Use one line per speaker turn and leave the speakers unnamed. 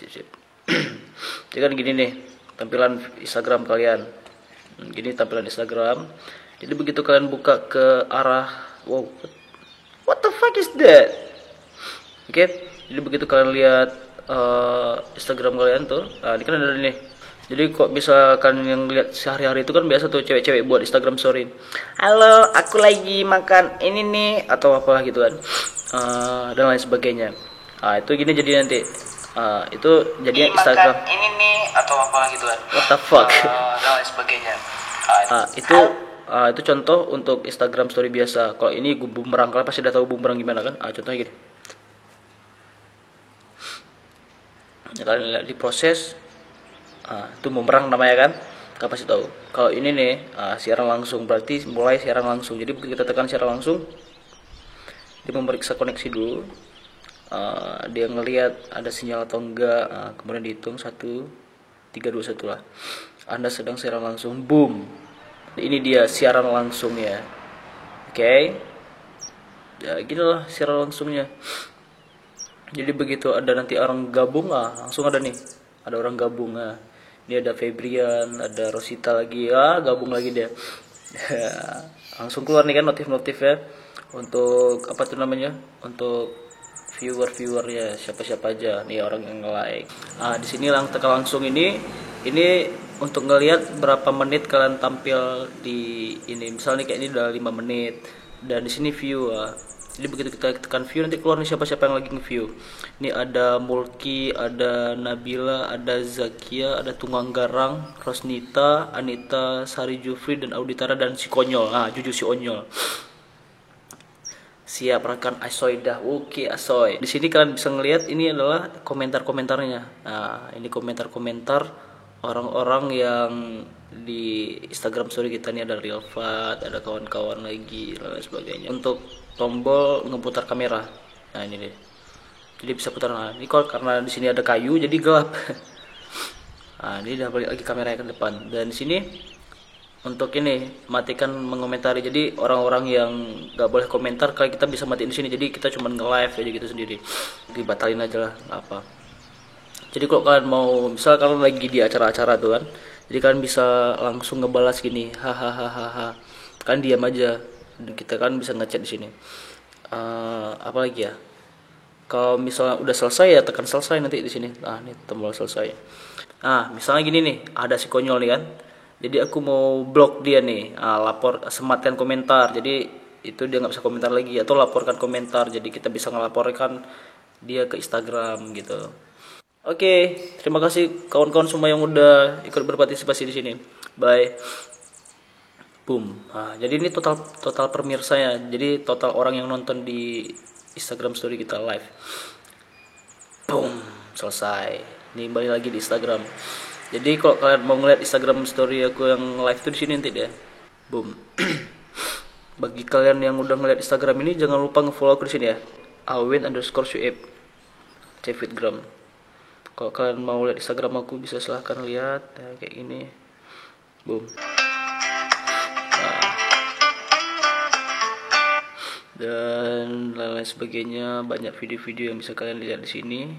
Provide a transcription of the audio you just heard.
sip. Jadi kan gini nih tampilan Instagram kalian. Gini tampilan Instagram. Jadi begitu kalian buka ke arah, wow, what the fuck is that? Oke, jadi begitu kalian lihat Instagram kalian tuh, nah ini kan ada nih. Jadi kok bisa kan yang lihat sehari-hari itu kan biasa tuh cewek-cewek buat Instagram story. Halo, aku lagi makan ini nih atau apalah gitu kan. Dan lain sebagainya. Itu gini jadi nanti. Itu jadinya Instagram. Ini nih atau apalah gitu kan. What the fuck? Dan lain sebagainya. Itu contoh untuk Instagram story biasa. Kalau ini bumerang, kalian pasti udah tahu bumerang gimana kan? Contohnya gini. Ya, kalian lihat di proses. Itu bumerang namanya kan? Kalian pasti tahu. Kalau ini nih siaran langsung, berarti mulai siaran langsung. Jadi begitu kita tekan siaran langsung, dia memeriksa koneksi dulu. Dia ngelihat ada sinyal atau enggak. Kemudian dihitung 1, 3, 2, 1 lah. Anda sedang siaran langsung, boom. Ini dia siaran langsungnya. Oke. Ya gini lah siaran langsungnya. Jadi begitu ada nanti orang gabung, langsung ada nih. Ada orang gabung. Ini ada Febrian, ada Rosita lagi. Gabung lagi dia. Langsung keluar nih kan notif-notif ya. Untuk apa tuh namanya? Untuk viewer-viewernya siapa-siapa aja nih orang yang nge-like. Di sini tekan langsung ini untuk ngelihat berapa menit kalian tampil di ini. Misalnya kayak ini udah 5 menit dan di sini view. Jadi begitu kita tekan view nanti keluar nih siapa-siapa yang lagi nge-view. Ini ada Mulki, ada Nabila, ada Zakia, ada Tunggang Garang, Rosnita, Anita, Sari Jufri dan Auditara dan si Konyol. Jujur si Onyol. Siap rekan Asoy dah. Oke Asoy. Di sini kalian bisa ngelihat ini adalah komentar-komentarnya. Ini komentar-komentar orang-orang yang di Instagram story kita nih, ada Rilfat, ada kawan-kawan lagi dan lain sebagainya. Untuk tombol ngeputar kamera. Ini deh. Jadi bisa putar. Ini kok karena di sini ada kayu jadi gelap. Ini udah balik lagi kameranya ke depan. Dan di sini untuk ini matikan mengomentari, jadi orang-orang yang nggak boleh komentar kalau kita bisa matiin di sini, jadi kita cuma nge-live aja gitu sendiri, dibatalin aja lah nggak apa. Jadi kalau kalian mau misal kalian lagi di acara-acara tuh kan, jadi kalian bisa langsung ngebalas gini hahaha, kan diam aja dan kita kan bisa ngechat di sini. Apa lagi ya, kalau misalnya udah selesai ya tekan selesai nanti di sini. Ini tombol selesai. Misalnya gini nih, ada si Konyol nih kan. Jadi aku mau blok dia nih, lapor sematkan komentar. Jadi itu dia nggak bisa komentar lagi, atau laporkan komentar. Jadi kita bisa ngelaporkan dia ke Instagram gitu. Oke, terima kasih kawan-kawan semua yang udah ikut berpartisipasi di sini. Bye. Boom. Jadi ini total pemirsanya. Jadi total orang yang nonton di Instagram story kita live. Boom, selesai. Ini balik lagi di Instagram. Jadi kalau kalian mau ngeliat Instagram story aku yang live tuh di sini nanti deh. Boom. Bagi kalian yang udah ngeliat Instagram ini jangan lupa nge-follow aku di sini ya. Awin_Syuib Cfitgram. Kalau kalian mau lihat Instagram aku bisa silahkan lihat kayak gini. Boom. Dan lain-lain sebagainya, banyak video-video yang bisa kalian lihat di sini.